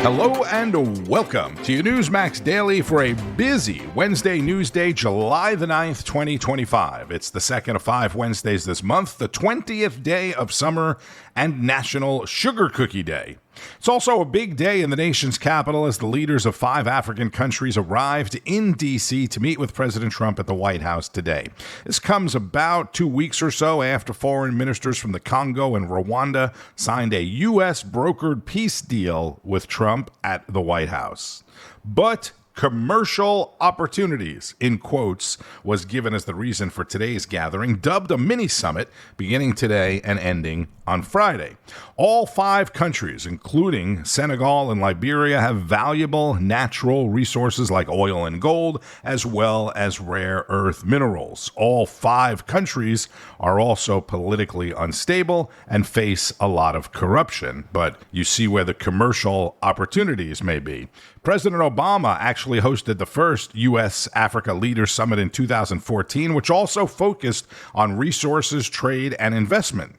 Hello and welcome to your Newsmax Daily for a busy Wednesday news day, July the 9th, 2025. It's the second of 5 Wednesdays this month, the 20th day of summer and National Sugar Cookie Day. It's also a big day in the nation's capital as the leaders of 5 African countries arrived in D.C. to meet with President Trump at the White House today. This comes about 2 weeks or so after foreign ministers from the Congo and Rwanda signed a U.S. brokered peace deal with Trump at the White House. But commercial opportunities, in quotes, was given as the reason for today's gathering, dubbed a mini-summit, beginning today and ending on Friday. All 5 countries, including Senegal and Liberia, have valuable natural resources like oil and gold, as well as rare earth minerals. All 5 countries are also politically unstable and face a lot of corruption, but you see where the commercial opportunities may be. President Obama actually hosted the first U.S.-Africa Leaders Summit in 2014, which also focused on resources, trade, and investment.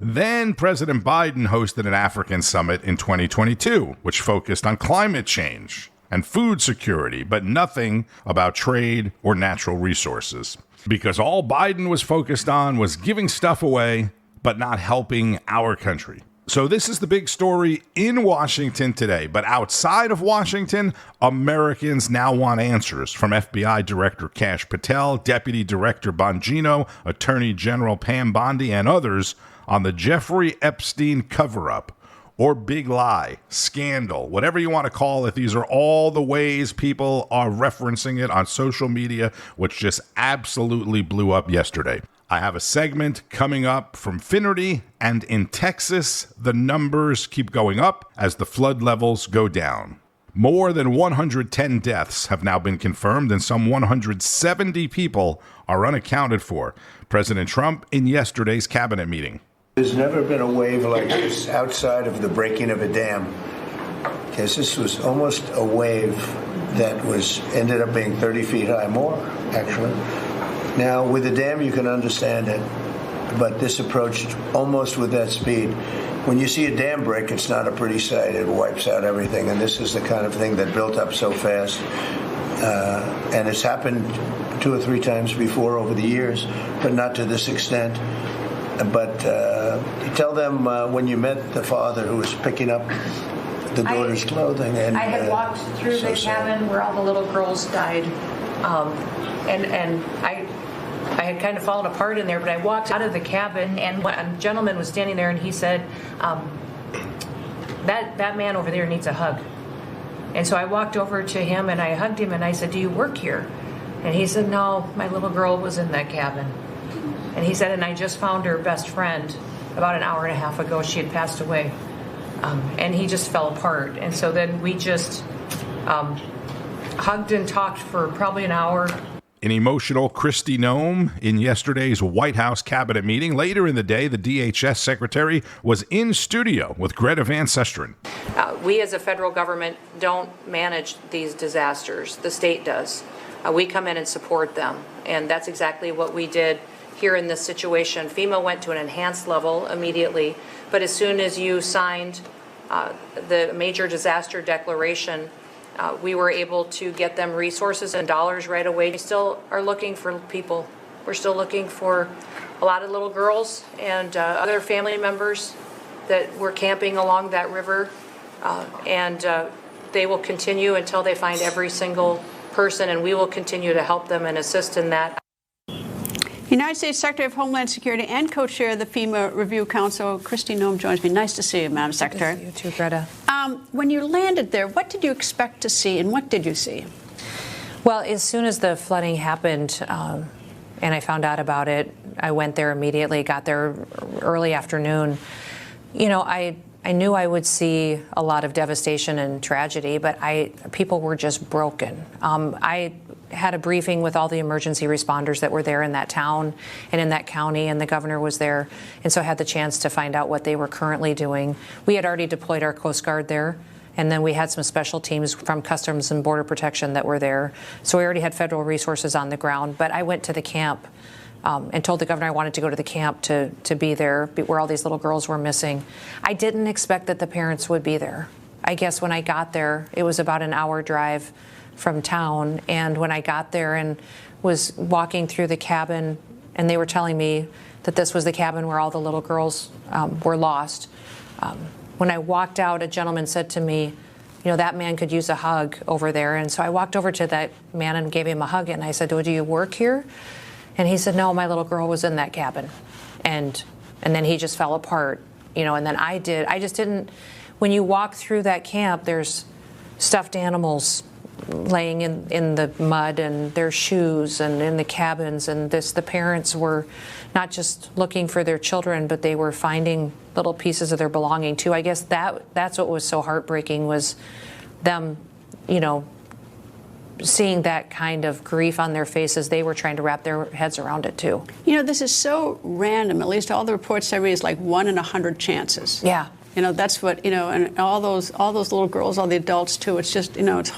Then President Biden hosted an African summit in 2022, which focused on climate change and food security, but nothing about trade or natural resources. Because all Biden was focused on was giving stuff away, but not helping our country. So this is the big story in Washington today. But outside of Washington, Americans now want answers from FBI Director Kash Patel, Deputy Director Bongino, Attorney General Pam Bondi, and others on the Jeffrey Epstein cover-up, or big lie, scandal, whatever you want to call it. These are all the ways people are referencing it on social media, which just absolutely blew up yesterday. I have a segment coming up from Finnerty, and in Texas, the numbers keep going up as the flood levels go down. More than 110 deaths have now been confirmed, and some 170 people are unaccounted for. President Trump in yesterday's cabinet meeting. There's never been a wave like this outside of the breaking of a dam, because this was almost a wave that ended up being 30 feet high, more actually. Now, with the dam, you can understand it, but this approached almost with that speed. When you see a dam break, it's not a pretty sight. It wipes out everything, and this is the kind of thing that built up so fast. And it's happened 2 or 3 times before over the years, but not to this extent. But tell them when you met the father who was picking up the daughter's clothing. And I had walked through the cabin where all the little girls died, and I had kind of fallen apart in there, but I walked out of the cabin, and a gentleman was standing there, and he said, that man over there needs a hug. And so I walked over to him, and I hugged him, and I said, do you work here? And he said, no, my little girl was in that cabin. And he said, and I just found her best friend about an hour and a half ago. She had passed away. And he just fell apart. And so then we just hugged and talked for probably an hour. An emotional Kristi Noem in yesterday's White House cabinet meeting. Later in the day, the DHS secretary was in studio with Greta Van Susteren. We as a federal government don't manage these disasters. The state does. We come in and support them. And that's exactly what we did here in this situation. FEMA went to an enhanced level immediately, but as soon as you signed the major disaster declaration, we were able to get them resources and dollars right away. We still are looking for people. We're still looking for a lot of little girls and other family members that were camping along that river, and they will continue until they find every single person, and we will continue to help them and assist in that. United States Secretary of Homeland Security and co-chair of the FEMA Review Council, Kristi Noem, joins me. Nice to see you, Madam Secretary. Good to see you too, Greta. When you landed there, what did you expect to see, and what did you see? Well, as soon as the flooding happened and I found out about it, I went there immediately, got there early afternoon. You know, I knew I would see a lot of devastation and tragedy, but people were just broken. I had a briefing with all the emergency responders that were there in that town and in that county, and the governor was there, and so I had the chance to find out what they were currently doing. We had already deployed our Coast Guard there, and then we had some special teams from Customs and Border Protection that were there, so we already had federal resources on the ground. But I went to the camp and told the governor I wanted to go to the camp to be there, where all these little girls were missing. I didn't expect that the parents would be there. I guess when I got there, it was about an hour drive from town, and when I got there and was walking through the cabin, and they were telling me that this was the cabin where all the little girls were lost. When I walked out, a gentleman said to me, that man could use a hug over there. And so I walked over to that man and gave him a hug, and I said, do you work here? And he said, no, my little girl was in that cabin. And then he just fell apart, and then I just didn't. When you walk through that camp, there's stuffed animals laying in the mud, and their shoes, and in the cabins, and the parents were not just looking for their children, but they were finding little pieces of their belonging too. I guess that's what was so heartbreaking, was them, seeing that kind of grief on their faces. They were trying to wrap their heads around it too. This is so random. At least all the reports say it's like 1 in 100 chances. Yeah. That's what, and all those little girls, all the adults too. It's just, it's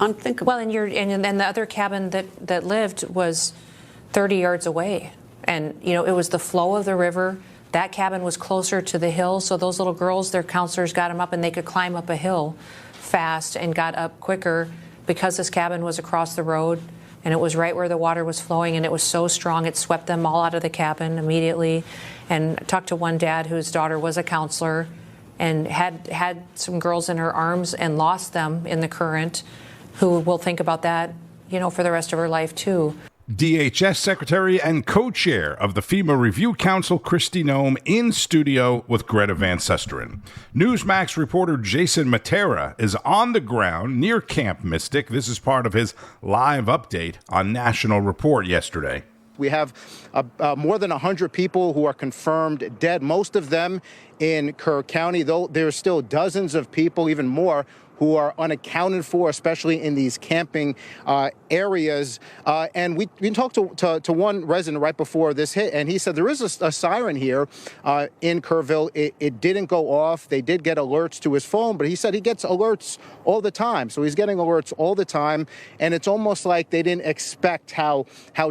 unthinkable. Well, and the other cabin that lived was 30 yards away, and it was the flow of the river. That cabin was closer to the hill, so those little girls, their counselors got them up, and they could climb up a hill fast and got up quicker because this cabin was across the road, and it was right where the water was flowing, and it was so strong it swept them all out of the cabin immediately. And I talked to one dad whose daughter was a counselor, and had some girls in her arms and lost them in the current, who will think about that, for the rest of her life too. DHS Secretary and co-chair of the FEMA Review Council, Kristi Noem, in studio with Greta Van Susteren. Newsmax reporter Jason Matera is on the ground near Camp Mystic. This is part of his live update on National Report yesterday. We have more than 100 people who are confirmed dead, most of them in Kerr County, though there's still dozens of people, even more, who are unaccounted for, especially in these camping areas. And we talked to one resident right before this hit, and he said there is a siren here in Kerrville. It didn't go off. They did get alerts to his phone, but he said he gets alerts all the time. So he's getting alerts all the time, and it's almost like they didn't expect how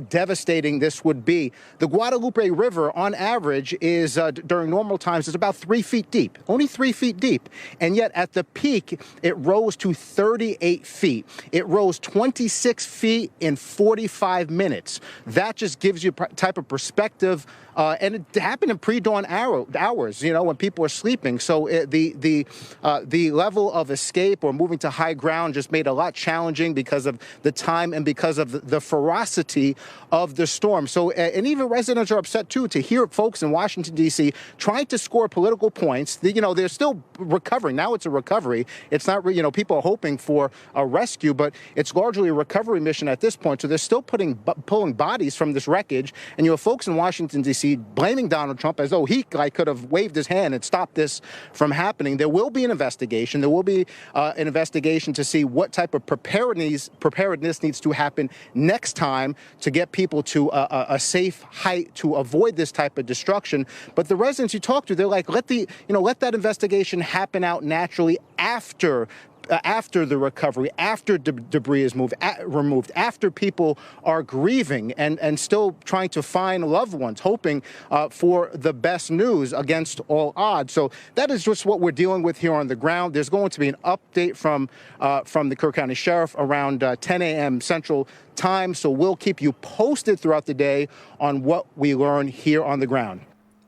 devastating this would be. The Guadalupe River, on average, is during normal times, is about 3 feet deep, only 3 feet deep. And yet at the peak, it rose to 38 feet. It rose 26 feet in 45 minutes. That just gives you a type of perspective. And it happened in pre-dawn hours, when people are sleeping. So the level of escape or moving to high ground just made it a lot challenging because of the time and because of the ferocity of the storm. So, and even residents are upset too to hear folks in Washington, D.C. trying to score political points. They're still recovering. Now it's a recovery. It's not, people are hoping for a rescue, but it's largely a recovery mission at this point. So they're still pulling bodies from this wreckage. And you have folks in Washington, D.C. blaming Donald Trump as though he could have waved his hand and stopped this from happening. There will be an investigation. There will be an investigation to see what type of preparedness needs to happen next time to get people to a safe height to avoid this type of destruction. But the residents you talk to, they're like, let that investigation happen out naturally after the recovery, after debris is removed, after people are grieving and still trying to find loved ones, hoping for the best news against all odds. So that is just what we're dealing with here on the ground. There's going to be an update from the Kerr County Sheriff around 10 a.m. Central Time. So we'll keep you posted throughout the day on what we learn here on the ground.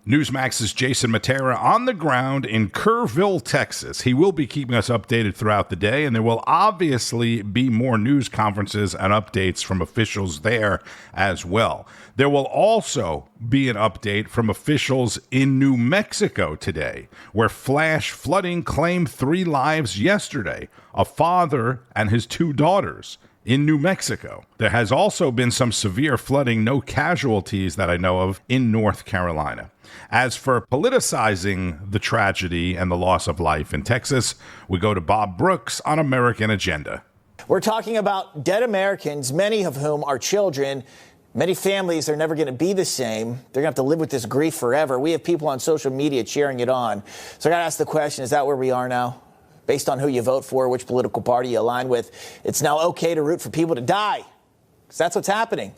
Newsmax's Jason Matera on the ground in Kerrville, Texas. He will be keeping us updated throughout the day, and there will obviously be more news conferences and updates from officials there as well. There will also be an update from officials in New Mexico today, where flash flooding claimed 3 lives yesterday, a father and his 2 daughters. In New Mexico. There has also been some severe flooding, no casualties that I know of, in North Carolina. As for politicizing the tragedy and the loss of life in Texas, we go to Bob Brooks on American Agenda. We're talking about dead Americans, many of whom are children. Many families are never going to be the same. They're going to have to live with this grief forever. We have people on social media cheering it on. So I got to ask the question, is that where we are now? Based on who you vote for, which political party you align with, it's now okay to root for people to die. Because that's what's happening.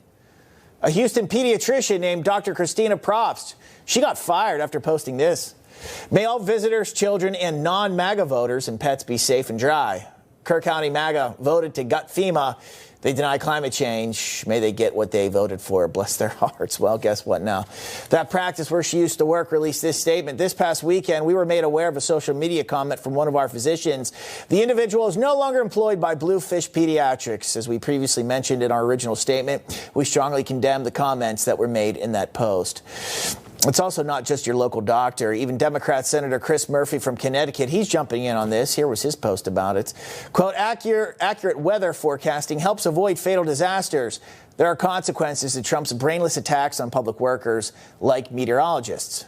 A Houston pediatrician named Dr. Christina Probst. She got fired after posting this. May all visitors, children, and non-MAGA voters and pets be safe and dry. Kerr County MAGA voted to gut FEMA. They deny climate change. May they get what they voted for. Bless their hearts. Well, guess what now? That practice where she used to work released this statement. This past weekend, we were made aware of a social media comment from one of our physicians. The individual is no longer employed by Bluefish Pediatrics. As we previously mentioned in our original statement, we strongly condemn the comments that were made in that post. It's also not just your local doctor. Even Democrat Senator Chris Murphy from Connecticut, he's jumping in on this. Here was his post about it. Quote, accurate weather forecasting helps avoid fatal disasters. There are consequences to Trump's brainless attacks on public workers like meteorologists.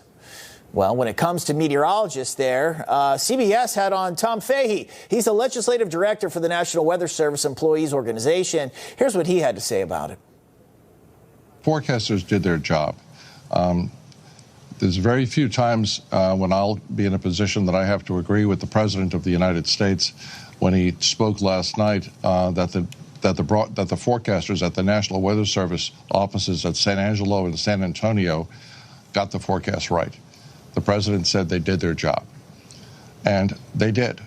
Well, when it comes to meteorologists there, CBS had on Tom Fahey. He's the legislative director for the National Weather Service Employees Organization. Here's what he had to say about it. Forecasters did their job. There's very few times when I'll be in a position that I have to agree with the President of the United States when he spoke last night that the forecasters at the National Weather Service offices at San Angelo and San Antonio got the forecast right. The President said they did their job, and they did.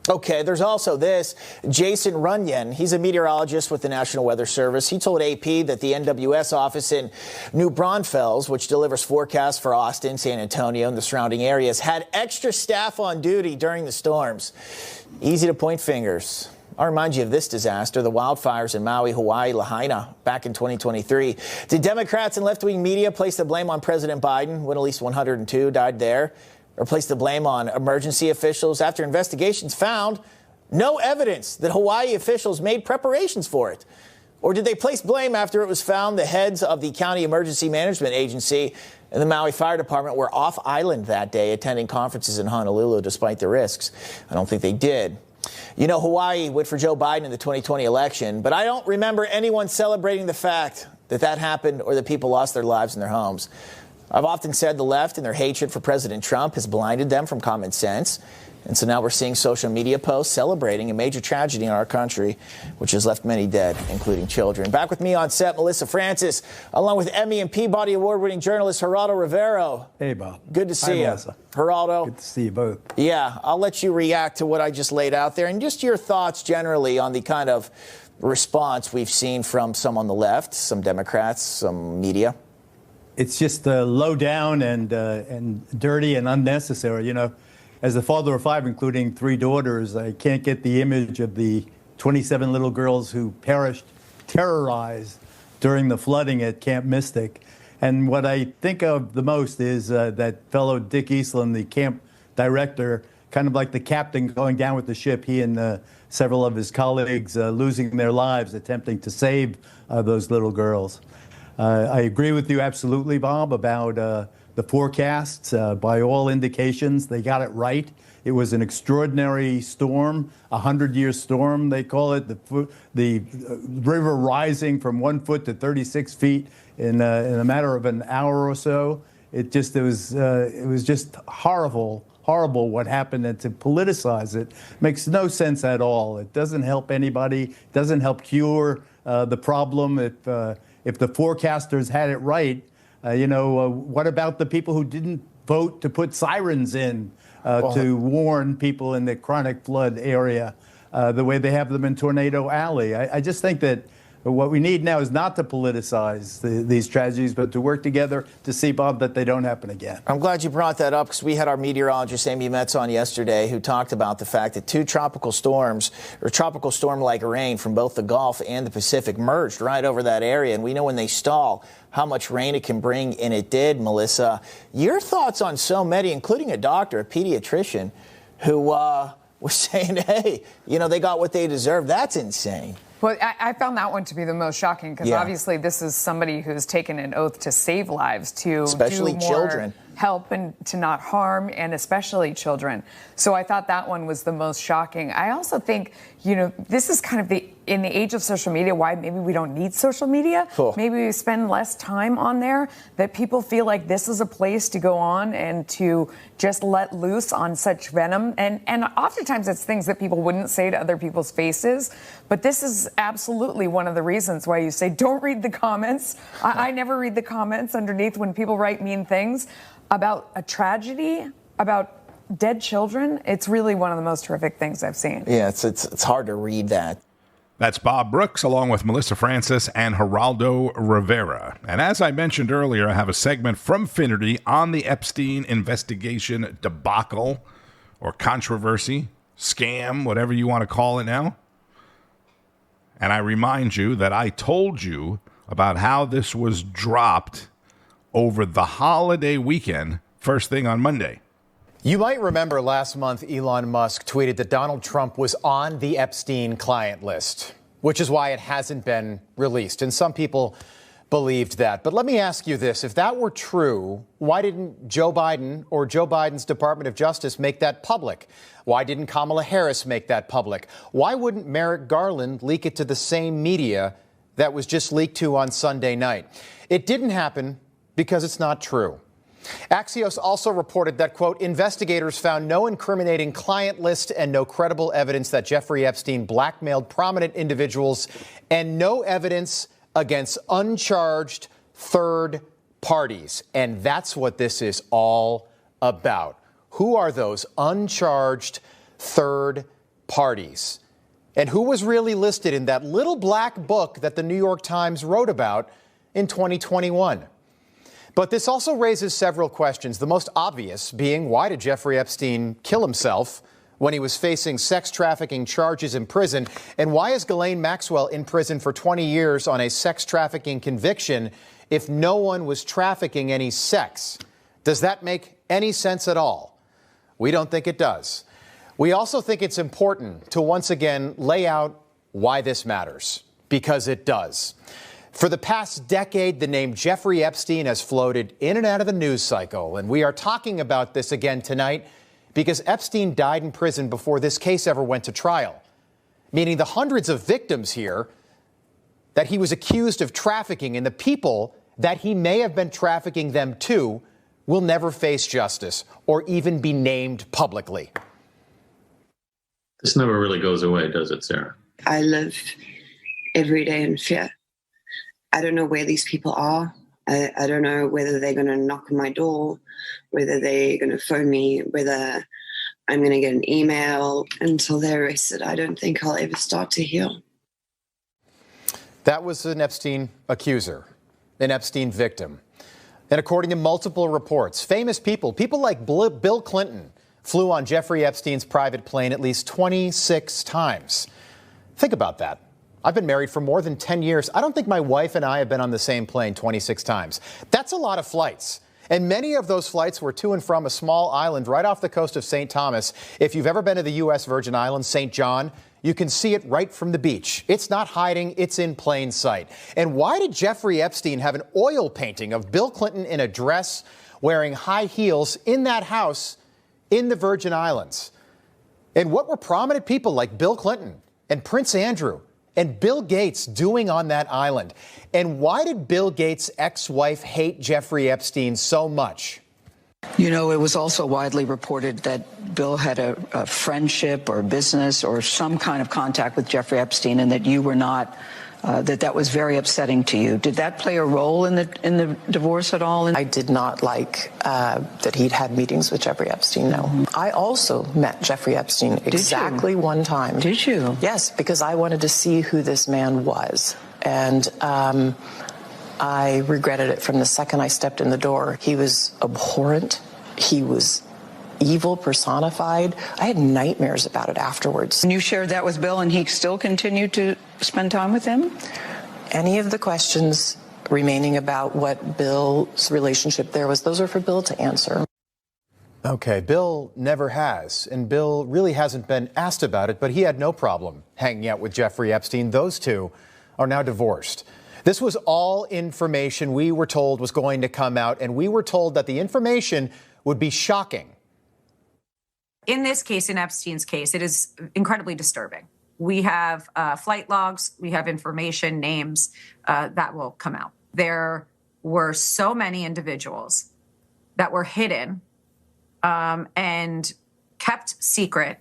Okay, there's also this. Jason Runyon, he's a meteorologist with the National Weather Service. He told AP that the NWS office in New Braunfels, which delivers forecasts for Austin, San Antonio, and the surrounding areas, had extra staff on duty during the storms. Easy to point fingers. I'll remind you of this disaster, the wildfires in Maui, Hawaii, Lahaina, back in 2023. Did Democrats and left-wing media place the blame on President Biden when at least 102 died there? Or place the blame on emergency officials after investigations found no evidence that Hawaii officials made preparations for it? Or did they place blame after it was found the heads of the County Emergency Management Agency and the Maui Fire Department were off island that day attending conferences in Honolulu despite the risks? I don't think they did. You know, Hawaii went for Joe Biden in the 2020 election, but I don't remember anyone celebrating the fact that that happened or that people lost their lives in their homes. I've often said the left and their hatred for President Trump has blinded them from common sense. And so now we're seeing social media posts celebrating a major tragedy in our country, which has left many dead, including children. Back with me on set, Melissa Francis, along with Emmy and Peabody Award-winning journalist Geraldo Rivera. Hey, Bob. Good to see you. Melissa. Geraldo. Good to see you both. Yeah, I'll let you react to what I just laid out there and just your thoughts generally on the kind of response we've seen from some on the left, some Democrats, some media. It's just low down and dirty and unnecessary. You know, as the father of 5, including 3 daughters, I can't get the image of the 27 little girls who perished, terrorized during the flooding at Camp Mystic. And what I think of the most is that fellow Dick Eastland, the camp director, kind of like the captain going down with the ship, he and several of his colleagues losing their lives attempting to save those little girls. I agree with you absolutely, Bob, about the forecasts. By all indications, they got it right. It was an extraordinary storm, a 100-year storm, they call it. The river rising from 1 foot to 36 feet in a matter of an hour or so. It was just horrible what happened, and to politicize it makes no sense at all. It doesn't help anybody. Doesn't help cure the problem. If the forecasters had it right, what about the people who didn't vote to put sirens in to warn people in the chronic flood area the way they have them in Tornado Alley? I just think that what we need now is not to politicize these tragedies, but to work together to see, Bob, that they don't happen again. I'm glad you brought that up because we had our meteorologist, Amy Metz, on yesterday, who talked about the fact that 2 tropical storms, or tropical storm-like rain from both the Gulf and the Pacific, merged right over that area. And we know when they stall how much rain it can bring, and it did, Melissa. Your thoughts on so many, including a doctor, a pediatrician, who was saying, hey, they got what they deserve. That's insane. Well, I found that one to be the most shocking because obviously this is somebody who's taken an oath to save lives, to especially do more children. help and to not harm, and especially children. So I thought that one was the most shocking. I also think, this is kind of in the age of social media, why maybe we don't need social media. Cool. Maybe we spend less time on there, that people feel like this is a place to go on and to just let loose on such venom. And oftentimes it's things that people wouldn't say to other people's faces. But this is absolutely one of the reasons why you say don't read the comments. I never read the comments underneath when people write mean things about a tragedy, about dead children. It's really one of the most horrific things I've seen. Yeah, it's hard to read that. That's Bob Brooks, along with Melissa Francis and Geraldo Rivera. And as I mentioned earlier, I have a segment from Finnerty on the Epstein investigation debacle or controversy, scam, whatever you want to call it now. And I remind you that I told you about how this was dropped over the holiday weekend, first thing on Monday. You might remember last month Elon Musk tweeted that Donald Trump was on the Epstein client list, which is why it hasn't been released. And some people believed that. But let me ask you this. If that were true, why didn't Joe Biden or Joe Biden's Department of Justice make that public? Why didn't Kamala Harris make that public? Why wouldn't Merrick Garland leak it to the same media that was just leaked to on Sunday night? It didn't happen because it's not true. Axios also reported that, quote, investigators found no incriminating client list and no credible evidence that Jeffrey Epstein blackmailed prominent individuals and no evidence against uncharged third parties. And that's what this is all about. Who are those uncharged third parties? And who was really listed in that little black book that the New York Times wrote about in 2021? But this also raises several questions, the most obvious being, why did Jeffrey Epstein kill himself when he was facing sex trafficking charges in prison? And why is Ghislaine Maxwell in prison for 20 years on a sex trafficking conviction if no one was trafficking any sex? Does that make any sense at all? We don't think it does. We also think it's important to once again lay out why this matters, because it does. For the past decade, the name Jeffrey Epstein has floated in and out of the news cycle, and we are talking about this again tonight because Epstein died in prison before this case ever went to trial, meaning the hundreds of victims here that he was accused of trafficking and the people that he may have been trafficking them to will never face justice or even be named publicly. This never really goes away, does it, Sarah? I live every day in fear. I don't know where these people are. I don't know whether they're going to knock on my door, whether they're going to phone me, whether I'm going to get an email. Until they're arrested, I don't think I'll ever start to heal. That was an Epstein accuser, an Epstein victim. And according to multiple reports, famous people like Bill Clinton, flew on Jeffrey Epstein's private plane at least 26 times. Think about that. I've been married for more than 10 years. I don't think my wife and I have been on the same plane 26 times. That's a lot of flights. And many of those flights were to and from a small island right off the coast of St. Thomas. If you've ever been to the U.S. Virgin Islands, St. John, you can see it right from the beach. It's not hiding. It's in plain sight. And why did Jeffrey Epstein have an oil painting of Bill Clinton in a dress wearing high heels in that house in the Virgin Islands? And what were prominent people like Bill Clinton and Prince Andrew and Bill Gates doing on that island? And why did Bill Gates' ex-wife hate Jeffrey Epstein so much? You know, it was also widely reported that Bill had a friendship or business or some kind of contact with Jeffrey Epstein, and that you were not, that was very upsetting to you. Did that play a role in the divorce at all? I did not like that he'd had meetings with Jeffrey Epstein, no. Mm-hmm. I also met Jeffrey Epstein exactly one time. Did you? Yes, because I wanted to see who this man was. And I regretted it from the second I stepped in the door. He was abhorrent. He was evil personified. I had nightmares about it afterwards. And you shared that with Bill, and he still continued to spend time with him? Any of the questions remaining about what Bill's relationship there was, those are for Bill to answer. Okay, Bill never has, and Bill really hasn't been asked about it, but he had no problem hanging out with Jeffrey Epstein. Those two are now divorced. This was all information we were told was going to come out, and we were told that the information would be shocking. In this case, in Epstein's case, it is incredibly disturbing. We have flight logs, we have information, names that will come out. There were so many individuals that were hidden and kept secret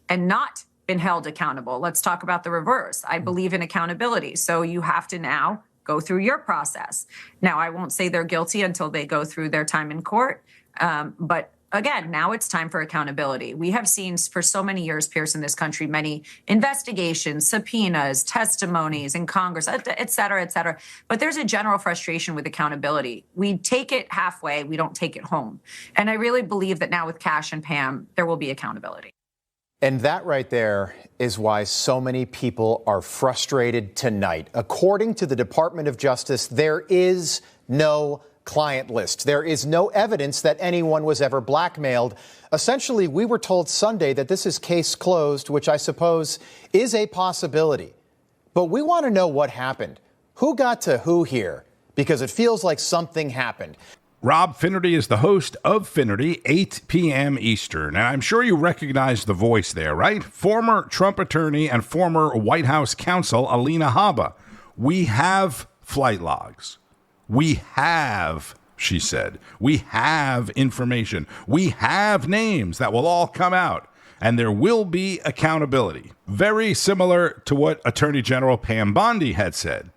and not been held accountable. Let's talk about the reverse. I believe in accountability. So you have to now go through your process. Now, I won't say they're guilty until they go through their time in court. But again, now it's time for accountability. We have seen for so many years, Pierce, in this country, many investigations, subpoenas, testimonies in Congress, et cetera, et cetera. But there's a general frustration with accountability. We take it halfway. We don't take it home. And I really believe that now with Cash and Pam, there will be accountability. And that right there is why so many people are frustrated tonight. According to the Department of Justice, there is no client list. There is no evidence that anyone was ever blackmailed. Essentially, we were told Sunday that this is case closed, which I suppose is a possibility. But we want to know what happened. Who got to who here? Because it feels like something happened. Rob Finnerty is the host of Finnerty, 8 p.m. Eastern. And I'm sure you recognize the voice there, right? Former Trump attorney and former White House counsel Alina Habba. We have flight logs. We have, she said, we have information. We have names that will all come out. And there will be accountability. Very similar to what Attorney General Pam Bondi had said.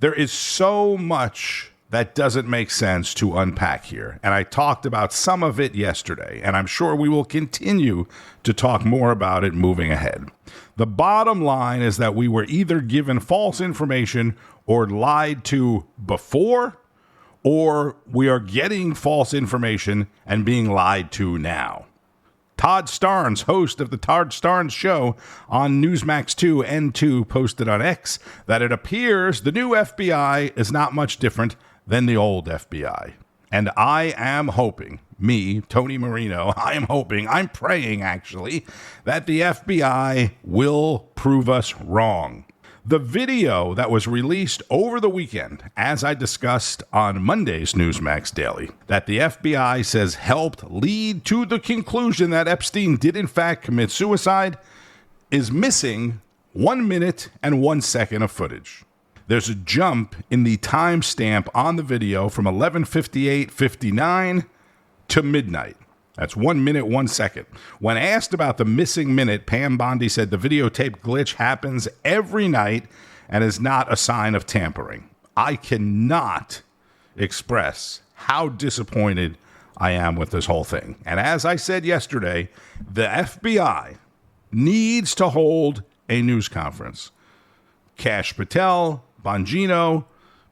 There is so much that doesn't make sense to unpack here. And I talked about some of it yesterday, and I'm sure we will continue to talk more about it moving ahead. The bottom line is that we were either given false information or lied to before, or we are getting false information and being lied to now. Todd Starnes, host of the Todd Starnes Show on Newsmax 2 and 2, posted on X that it appears the new FBI is not much different than the old FBI. And I am hoping, me, Tony Marino, I'm praying actually, that the FBI will prove us wrong. The video that was released over the weekend, as I discussed on Monday's Newsmax Daily, that the FBI says helped lead to the conclusion that Epstein did in fact commit suicide, is missing 1 minute and 1 second of footage. There's a jump in the timestamp on the video from 11:58:59 to midnight. That's 1 minute, 1 second. When asked about the missing minute, Pam Bondi said the videotape glitch happens every night and is not a sign of tampering. I cannot express how disappointed I am with this whole thing. And as I said yesterday, the FBI needs to hold a news conference. Kash Patel, Bongino,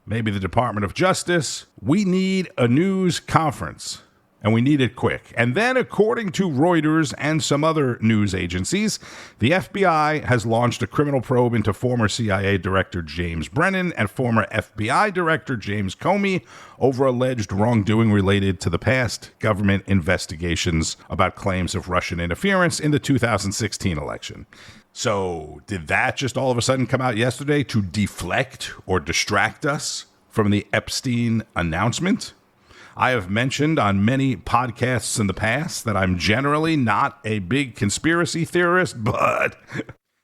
maybe the Department of Justice. We need a news conference, and we need it quick. And then, according to Reuters and some other news agencies, the FBI has launched a criminal probe into former CIA Director James Brennan and former FBI Director James Comey over alleged wrongdoing related to the past government investigations about claims of Russian interference in the 2016 election. So did that just all of a sudden come out yesterday to deflect or distract us from the Epstein announcement? I have mentioned on many podcasts in the past that I'm generally not a big conspiracy theorist, but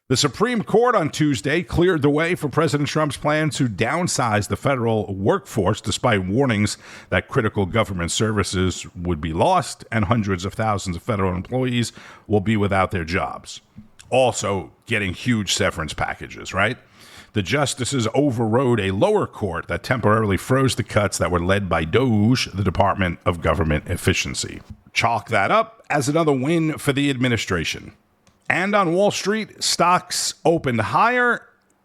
the Supreme Court on Tuesday cleared the way for President Trump's plan to downsize the federal workforce despite warnings that critical government services would be lost and hundreds of thousands of federal employees will be without their jobs. Also getting huge severance packages, right? The justices overrode a lower court that temporarily froze the cuts that were led by DOGE, the Department of Government Efficiency. Chalk that up as another win for the administration. And on Wall Street, stocks opened higher,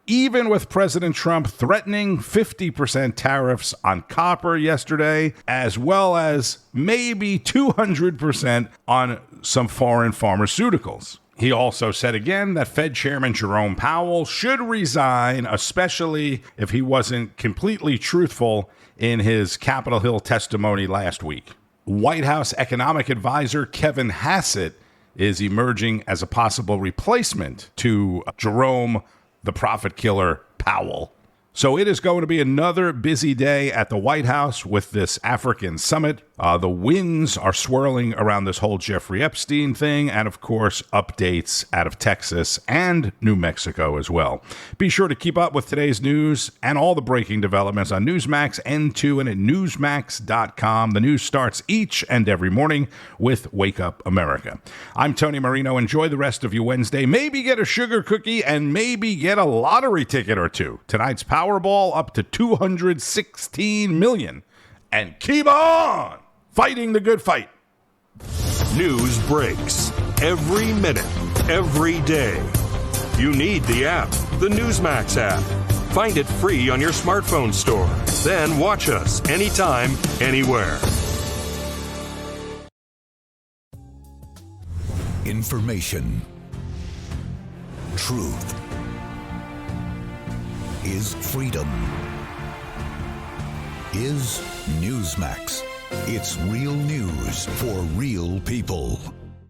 even with President Trump threatening 50% tariffs on copper yesterday, as well as maybe 200% on some foreign pharmaceuticals. He also said again that Fed Chairman Jerome Powell should resign, especially if he wasn't completely truthful in his Capitol Hill testimony last week. White House economic advisor Kevin Hassett is emerging as a possible replacement to Jerome, the prophet killer, Powell. So it is going to be another busy day at the White House with this African summit. The winds are swirling around this whole Jeffrey Epstein thing, and of course, updates out of Texas and New Mexico as well. Be sure to keep up with today's news and all the breaking developments on Newsmax, N2, and at NEWSMAX.com. The news starts each and every morning with Wake Up America. I'm Tony Marino. Enjoy the rest of your Wednesday. Maybe get a sugar cookie and maybe get a lottery ticket or two. Tonight's Powerball up to $216 million. And keep on fighting the good fight. News breaks every minute, every day. You need the app, the Newsmax app. Find it free on your smartphone store. Then watch us anytime, anywhere. Information. Truth is freedom. Is Newsmax. It's real news for real people.